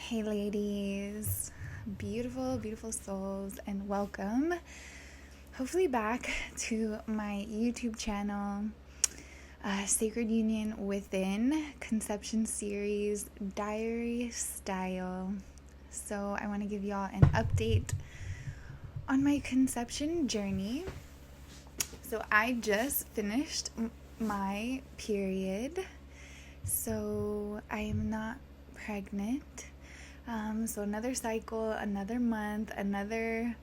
Hey ladies, beautiful, beautiful souls, and welcome hopefully back to my YouTube channel, Sacred Union Within Conception Series Diary Style. So I want to give y'all an update on my conception journey. So I just finished my period, so I am not pregnant. So another cycle, another month, another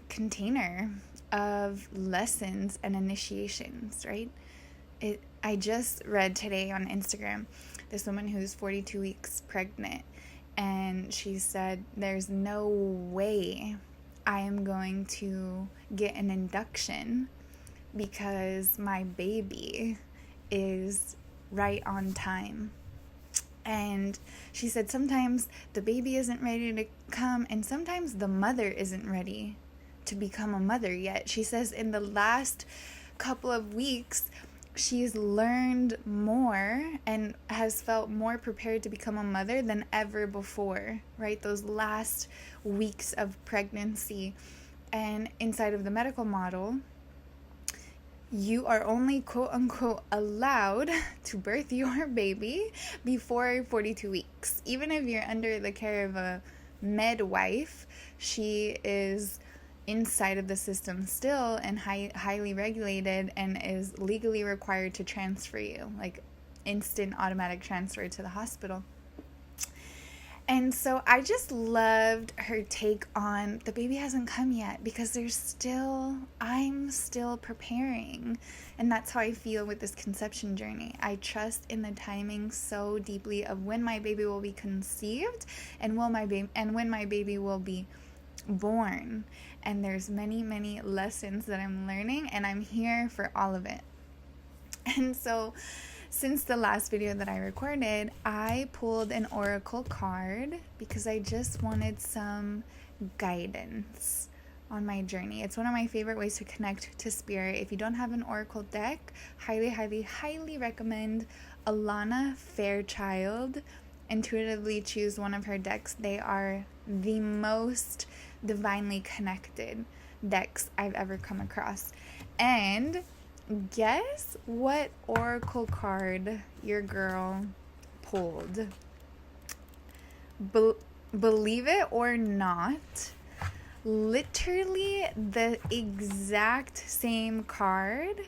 container of lessons and initiations, right? I just read today on Instagram this woman who's 42 weeks pregnant, and she said there's no way I am going to get an induction because my baby is right on time. And she said sometimes the baby isn't ready to come, and sometimes the mother isn't ready to become a mother yet. She says in the last couple of weeks, she's learned more and has felt more prepared to become a mother than ever before, right? Those last weeks of pregnancy. And inside of the medical model, you are only quote unquote allowed to birth your baby before 42 weeks. Even if you're under the care of a midwife, she is inside of the system still and highly regulated and is legally required to transfer you, like instant automatic transfer to the hospital. And so I just loved her take on the baby hasn't come yet because I'm still preparing. And that's how I feel with this conception journey. I trust in the timing so deeply of when my baby will be conceived and when my baby will be born. And there's many, many lessons that I'm learning, and I'm here for all of it. And so since the last video that I recorded, I pulled an oracle card because I just wanted some guidance on my journey. It's one of my favorite ways to connect to spirit. If you don't have an oracle deck, highly, highly, highly recommend Alana Fairchild. Intuitively choose one of her decks. They are the most divinely connected decks I've ever come across. And guess what oracle card your girl pulled? Believe it or not, literally the exact same card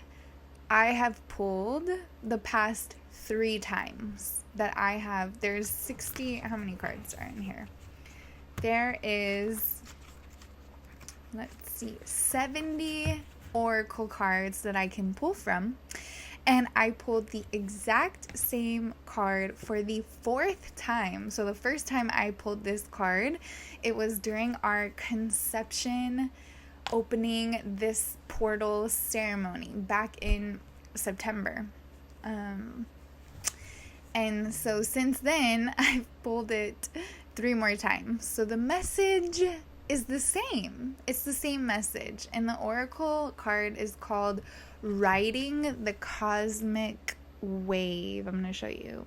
I have pulled the past 3 times that I have. There's 60, how many cards are in here? There is, let's see, 70 oracle cards that I can pull from, and I pulled the exact same card for the 4th time. So the first time I pulled this card, it was during our conception opening this portal ceremony back in September. And so since then, I've pulled it 3 more times. So the message is the same. It's the same message. And the oracle card is called Riding the Cosmic Wave. I'm going to show you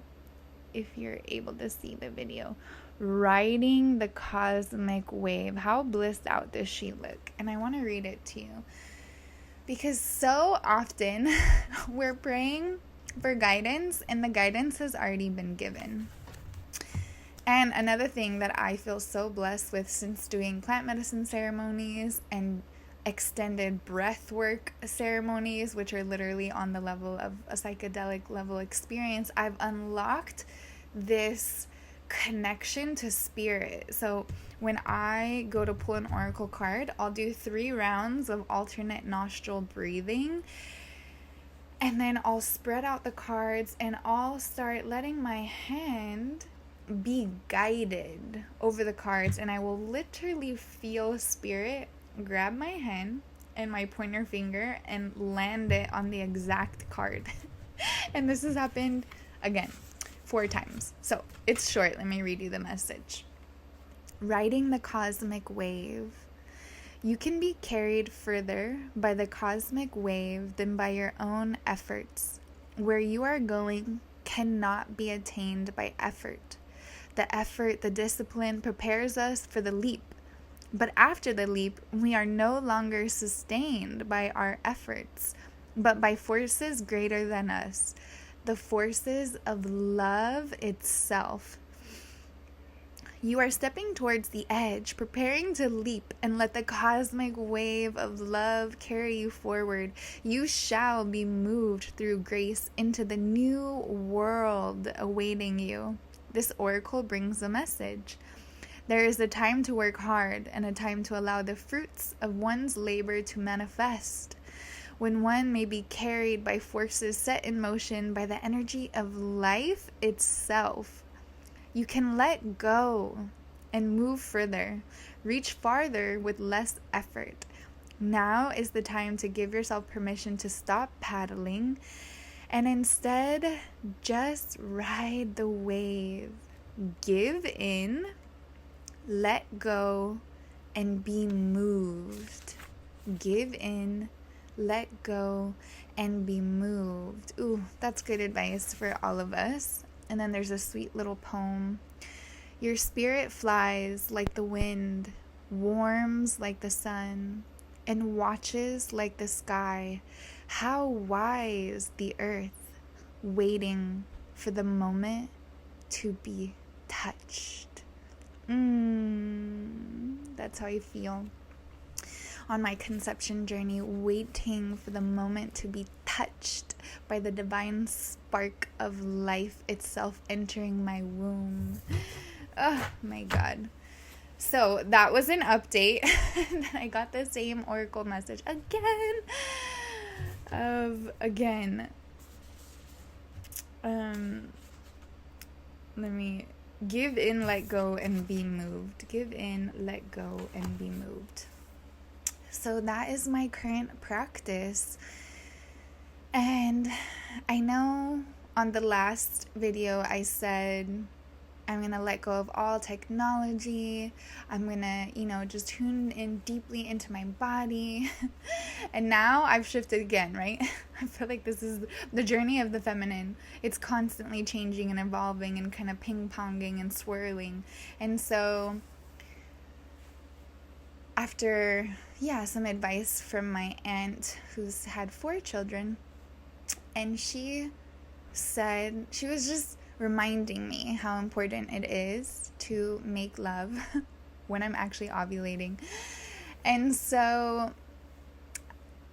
if you're able to see the video. Riding the Cosmic Wave. How blissed out does she look? And I want to read it to you, because so often we're praying for guidance and the guidance has already been given. And another thing that I feel so blessed with since doing plant medicine ceremonies and extended breath work ceremonies, which are literally on the level of a psychedelic level experience, I've unlocked this connection to spirit. So when I go to pull an oracle card, I'll do 3 rounds of alternate nostril breathing. And then I'll spread out the cards and I'll start letting my hand be guided over the cards, and I will literally feel spirit grab my hand and my pointer finger and land it on the exact card. And this has happened again 4 times. So it's short. Let me read you the message. Riding the cosmic wave. You can be carried further by the cosmic wave than by your own efforts. Where you are going cannot be attained by effort. The effort, the discipline prepares us for the leap. But after the leap, we are no longer sustained by our efforts, but by forces greater than us, the forces of love itself. You are stepping towards the edge, preparing to leap and let the cosmic wave of love carry you forward. You shall be moved through grace into the new world awaiting you. This oracle brings a message. There is a time to work hard and a time to allow the fruits of one's labor to manifest, when one may be carried by forces set in motion by the energy of life itself. You can let go and move further, reach farther with less effort. Now is the time to give yourself permission to stop paddling and instead just ride the wave. Give in, let go, and be moved. Give in, let go, and be moved. Ooh, that's good advice for all of us. And then there's a sweet little poem. Your spirit flies like the wind, warms like the sun, and watches like the sky. How wise the earth, waiting for the moment to be touched. That's how I feel on my conception journey, waiting for the moment to be touched by the divine spark of life itself entering my womb. Oh my God. So that was an update. I got the same oracle message again. Let me give in, let go, and be moved. Give in, let go, and be moved. So that is my current practice. And I know on the last video I said I'm going to let go of all technology. I'm going to, just tune in deeply into my body. And now I've shifted again, right? I feel like this is the journey of the feminine. It's constantly changing and evolving and kind of ping-ponging and swirling. And so after, some advice from my aunt who's had 4 children, and she said, she was just reminding me how important it is to make love when I'm actually ovulating. And so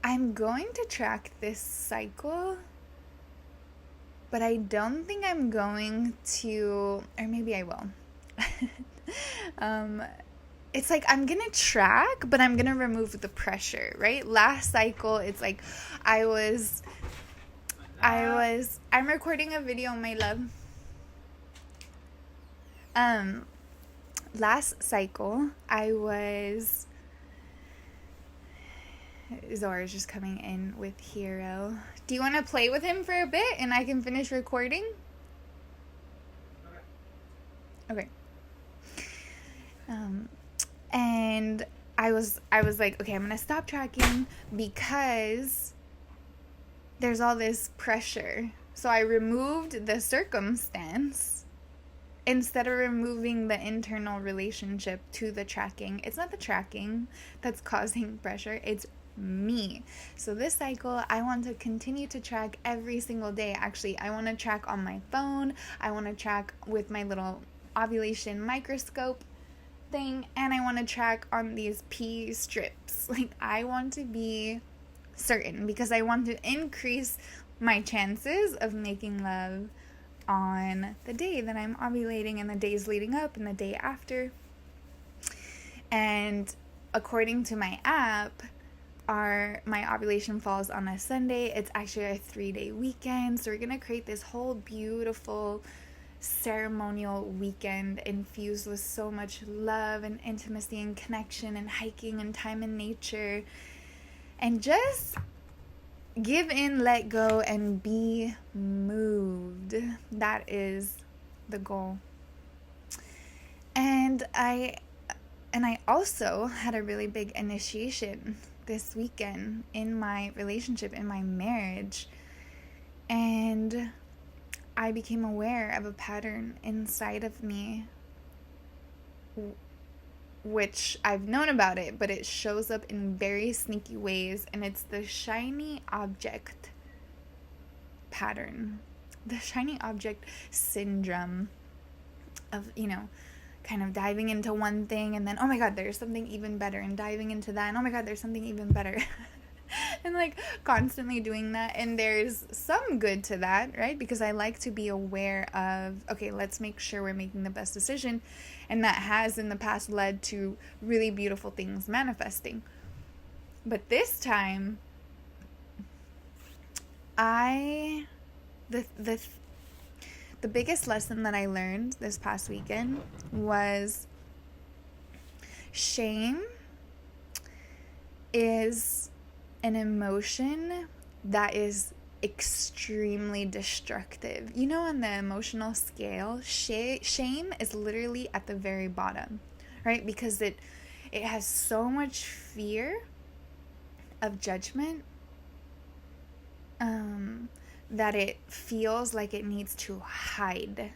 I'm going to track this cycle, but I don't think I'm going to, or maybe I will. It's like I'm going to track, but I'm going to remove the pressure, right? Last cycle, it's like I'm recording a video, my love. Last cycle, Zora's just coming in with Hero. Do you want to play with him for a bit and I can finish recording? Okay. And I was like, okay, I'm going to stop tracking because there's all this pressure. So I removed the circumstance instead of removing the internal relationship to the tracking. It's not the tracking that's causing pressure, it's me. So this cycle, I want to continue to track every single day. Actually, I want to track on my phone. I want to track with my little ovulation microscope thing, and I want to track on these pee strips. Like, I want to be certain because I want to increase my chances of making love on the day that I'm ovulating and the days leading up and the day after. And according to my app, my ovulation falls on a Sunday. It's actually a 3-day weekend, so we're gonna create this whole beautiful ceremonial weekend infused with so much love and intimacy and connection and hiking and time in nature, and just give in, let go, and be moved. That is the goal. And I also had a really big initiation this weekend in my relationship, in my marriage. And I became aware of a pattern inside of me, which I've known about it, but it shows up in very sneaky ways, and it's the shiny object pattern, the shiny object syndrome of, kind of diving into one thing and then, oh my God, there's something even better, and diving into that, and oh my God, there's something even better. And like constantly doing that. And there's some good to that, right? Because I like to be aware of, okay, let's make sure we're making the best decision. And that has in the past led to really beautiful things manifesting. But this time, the biggest lesson that I learned this past weekend was shame is an emotion that is extremely destructive. On the emotional scale, shame is literally at the very bottom, right? Because it has so much fear of judgment, that it feels like it needs to hide,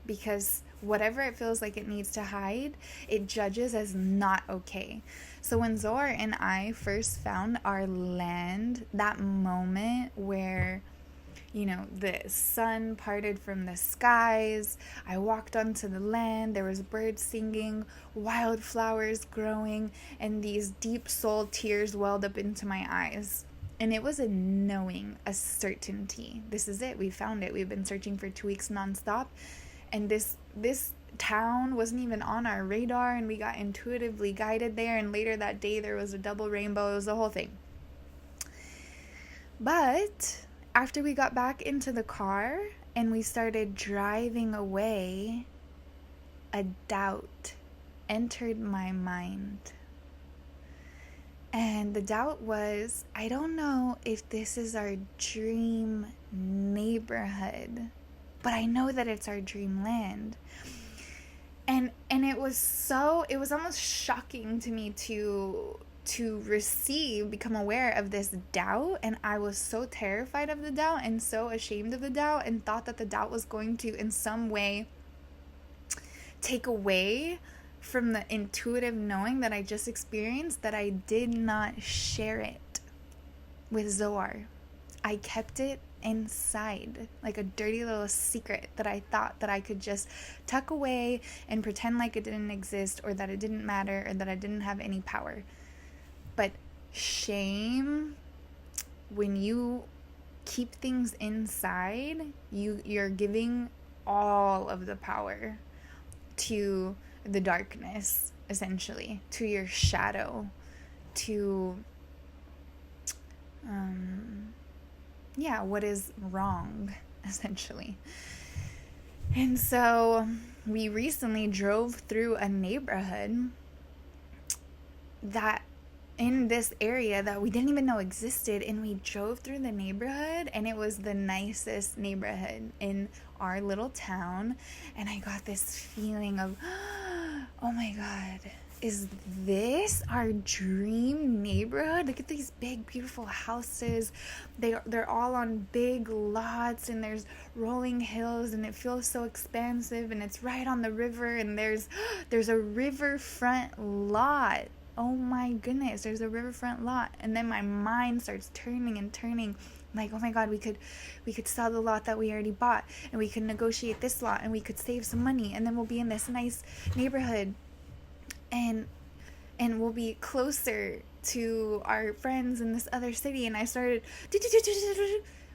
because whatever it feels like it needs to hide, it judges as not okay. So when Zohar and I first found our land, that moment where, the sun parted from the skies, I walked onto the land, there was birds singing, wildflowers growing, and these deep soul tears welled up into my eyes. And it was a knowing, a certainty. This is it. We found it. We've been searching for 2 weeks nonstop. And this town wasn't even on our radar, and we got intuitively guided there. And later that day, there was a double rainbow. It was the whole thing. But after we got back into the car and we started driving away, a doubt entered my mind. And the doubt was, I don't know if this is our dream neighborhood, but I know that it's our dream land. And it was almost shocking to me to become aware of this doubt. And I was so terrified of the doubt and so ashamed of the doubt, and thought that the doubt was going to in some way take away from the intuitive knowing that I just experienced, that I did not share it with Zohar. I kept it inside, like a dirty little secret that I thought that I could just tuck away and pretend like it didn't exist, or that it didn't matter, or that I didn't have any power. But shame, when you keep things inside, you're giving all of the power to the darkness, essentially, to your shadow, to what is wrong, essentially. And so we recently drove through a neighborhood that in this area that we didn't even know existed, and we drove through the neighborhood, and it was the nicest neighborhood in our little town. And I got this feeling of, oh my God, is this our dream neighborhood? Look at these big, beautiful houses. They're all on big lots, and there's rolling hills, and it feels so expansive, and it's right on the river, and there's a riverfront lot. Oh my goodness, there's a riverfront lot. And then my mind starts turning and turning. Like, oh my God, we could sell the lot that we already bought, and we could negotiate this lot, and we could save some money, and then we'll be in this nice neighborhood, and we'll be closer to our friends in this other city. And I started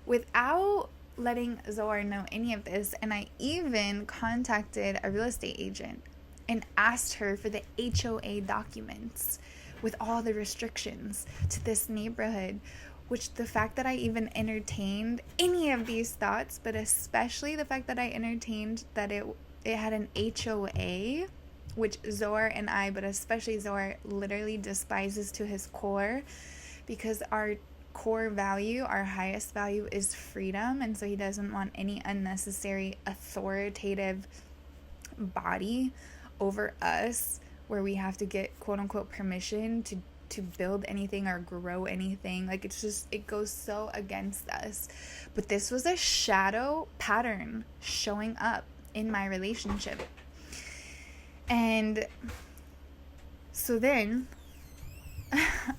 without letting Zohar know any of this. And I even contacted a real estate agent and asked her for the HOA documents with all the restrictions to this neighborhood, which the fact that I even entertained any of these thoughts, but especially the fact that I entertained that it had an HOA, which Zohar and I, but especially Zohar, literally despises to his core, because our core value, our highest value, is freedom. And so he doesn't want any unnecessary authoritative body over us, where we have to get quote unquote permission to build anything or grow anything. Like, it's just, it goes so against us. But this was a shadow pattern showing up in my relationship. And so then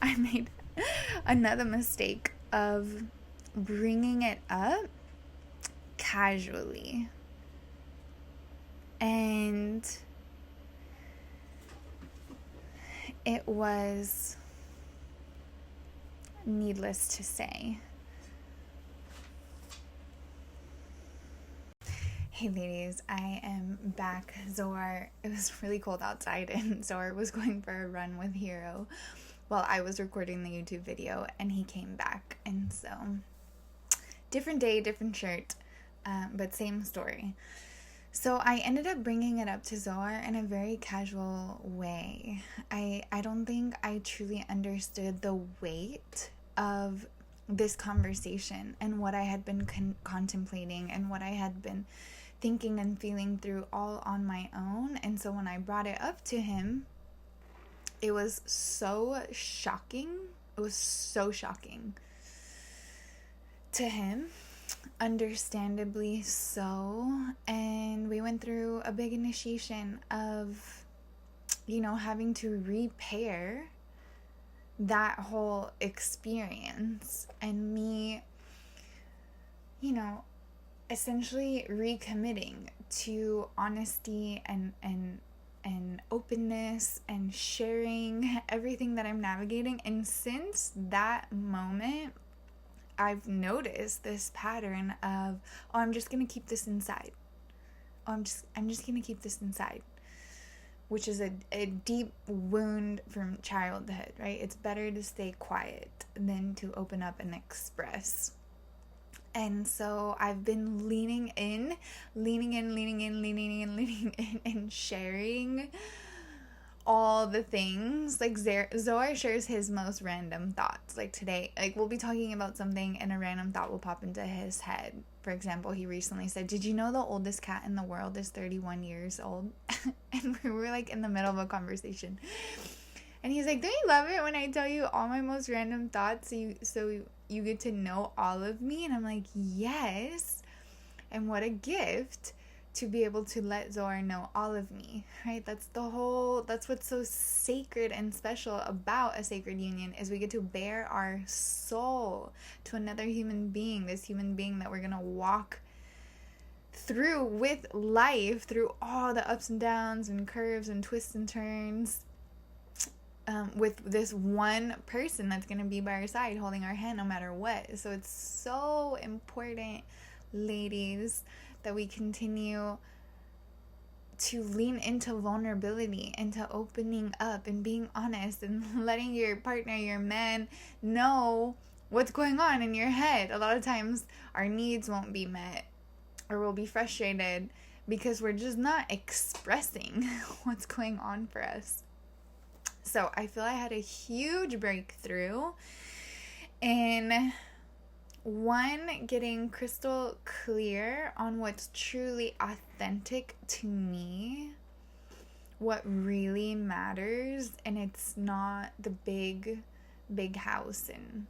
I made another mistake of bringing it up casually. And it was, needless to say. Hey ladies, I am back. Zohar, it was really cold outside and Zohar was going for a run with Hero while I was recording the YouTube video, and he came back. And so, different day, different shirt, but same story. So I ended up bringing it up to Zohar in a very casual way. I don't think I truly understood the weight of this conversation and what I had been contemplating and what I had been thinking and feeling through all on my own. And so when I brought it up to him, it was so shocking. It was so shocking to him, understandably so. And we went through a big initiation of, having to repair that whole experience, and me, essentially recommitting to honesty and openness and sharing everything that I'm navigating. And since that moment, I've noticed this pattern of, I'm just gonna keep this inside. I'm just gonna keep this inside, which is a deep wound from childhood, right? It's better to stay quiet than to open up and express. And so I've been leaning in and sharing all the things. Like, Zohar shares his most random thoughts. Like today, we'll be talking about something and a random thought will pop into his head. For example, he recently said, did you know the oldest cat in the world is 31 years old? And we were in the middle of a conversation. And he's like, don't you love it when I tell you all my most random thoughts so you get to know all of me? And I'm like, yes. And what a gift to be able to let Zohar know all of me, right? That's what's so sacred and special about a sacred union, is we get to bare our soul to another human being, this human being that we're going to walk through with life, through all the ups and downs and curves and twists and turns, with this one person that's going to be by our side, holding our hand no matter what. So it's so important, ladies, that we continue to lean into vulnerability, into opening up and being honest and letting your partner, your man, know what's going on in your head. A lot of times our needs won't be met, or we'll be frustrated because we're just not expressing what's going on for us. So I feel I had a huge breakthrough in, one, getting crystal clear on what's truly authentic to me, what really matters, and it's not the big house and,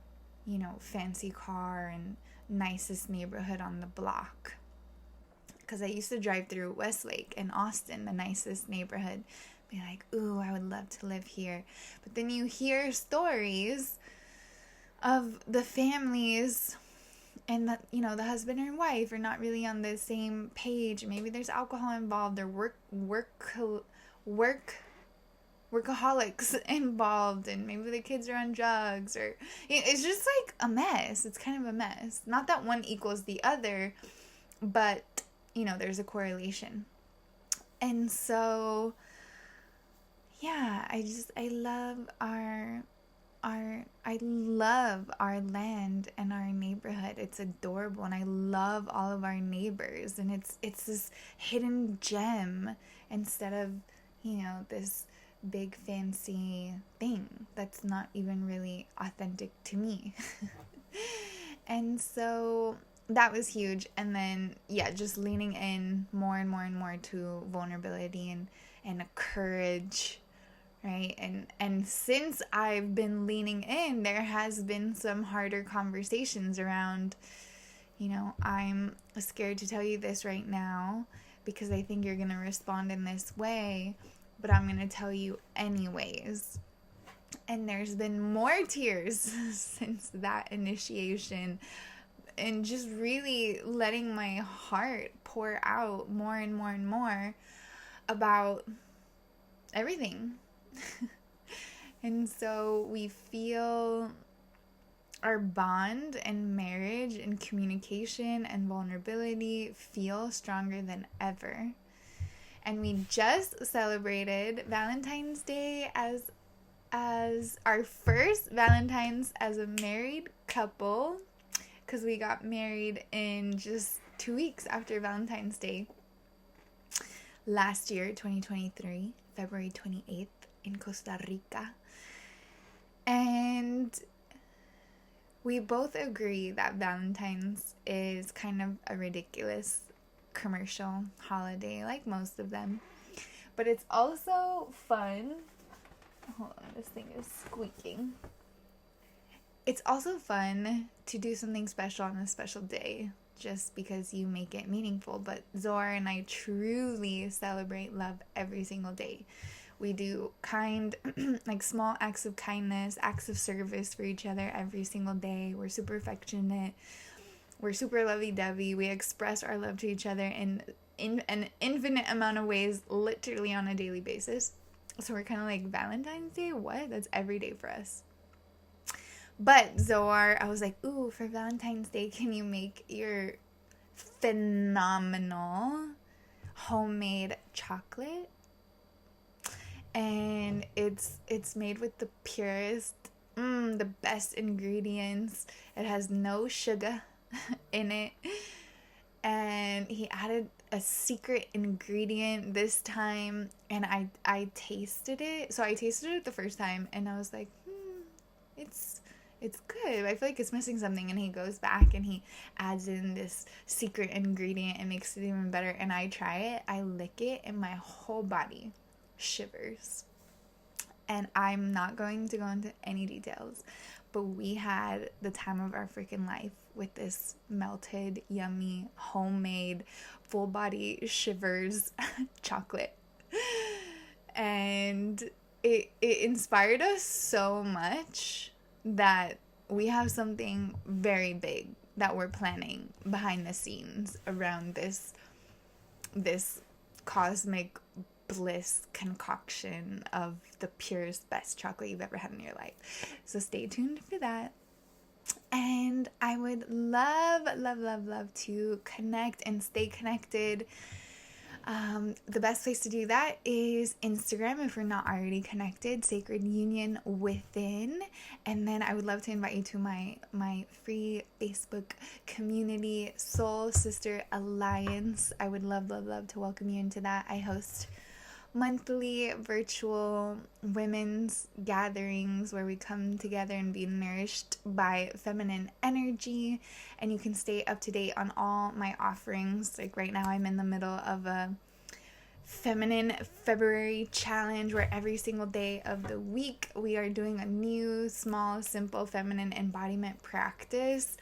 fancy car and nicest neighborhood on the block. Because I used to drive through Westlake in Austin, the nicest neighborhood, be like, ooh, I would love to live here. But then you hear stories of the families and that, the husband and wife are not really on the same page. Maybe there's alcohol involved, or workaholics involved, and maybe the kids are on drugs, or it's just a mess. It's kind of a mess. Not that one equals the other, but there's a correlation. And so yeah, I love our land and our neighborhood. It's adorable, and I love all of our neighbors, and it's this hidden gem instead of, this big fancy thing that's not even really authentic to me. And so that was huge. And then just leaning in more and more and more to vulnerability and courage, right? And since I've been leaning in, there has been some harder conversations around, I'm scared to tell you this right now because I think you're going to respond in this way, but I'm going to tell you anyways. And there's been more tears since that initiation, and just really letting my heart pour out more and more and more about everything. And so we feel our bond and marriage and communication and vulnerability feel stronger than ever. And we just celebrated Valentine's Day as our first Valentine's as a married couple, because we got married in just 2 weeks after Valentine's Day last year, 2023, February 28th in Costa Rica. And we both agree that Valentine's is kind of a ridiculous commercial holiday, like most of them. But it's also fun. Hold on, this thing is squeaking. It's also fun to do something special on a special day, just because you make it meaningful. But Zohar and I truly celebrate love every single day. We do like small acts of kindness, acts of service for each other every single day. We're super affectionate. We're super lovey-dovey. We express our love to each other in an infinite amount of ways, literally on a daily basis. So we're kind of like, Valentine's Day? What? That's every day for us. But Zohar, I was like, ooh, for Valentine's Day, can you make your phenomenal homemade chocolate? And it's made with the purest, the best ingredients. It has no sugar in it. And he added a secret ingredient this time, and I tasted it. So I tasted it the first time, and I was like, it's good. I feel like it's missing something. And he goes back and he adds in this secret ingredient and makes it even better. And I try it, I lick it, and my whole body shivers. And I'm not going to go into any details, but we had the time of our freaking life with this melted, yummy, homemade, full body shivers chocolate. And it inspired us so much that we have something very big that we're planning behind the scenes around this cosmic bliss concoction of the purest, best chocolate you've ever had in your life. So stay tuned for that. And I would love to connect and stay connected. The best place to do that is Instagram if we're not already connected, Sacred Union Within. And then I would love to invite you to my free Facebook community, Soul Sister Alliance. I would love to welcome you into that. I host monthly virtual women's gatherings where we come together and be nourished by feminine energy, and you can stay up to date on all my offerings. Like right now I'm in the middle of a feminine February challenge where every single day of the week we are doing a new, small, simple feminine embodiment practice,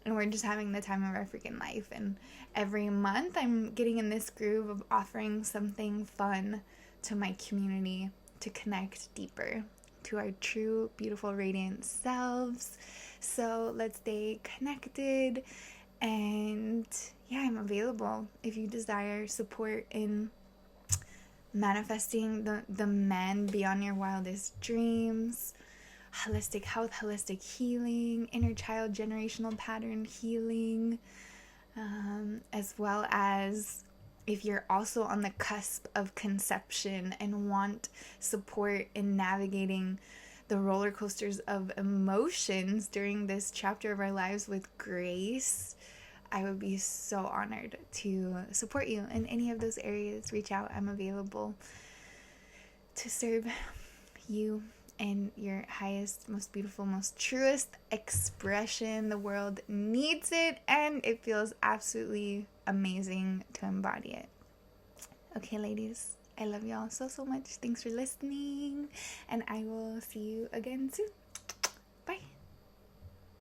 and we're just having the time of our freaking life. And every month I'm getting in this groove of offering something fun to my community to connect deeper to our true, beautiful, radiant selves. So let's stay connected. And yeah, I'm available if you desire support in manifesting the man beyond your wildest dreams, holistic health, holistic healing, inner child generational pattern healing, as well as if you're also on the cusp of conception and want support in navigating the roller coasters of emotions during this chapter of our lives with grace. I would be so honored to support you in any of those areas. Reach out. I'm available to serve you in your highest, most beautiful, most truest expression. The world needs it, and it feels absolutely amazing to embody it. Okay, ladies, I love y'all so much. Thanks for listening, and I will see you again soon.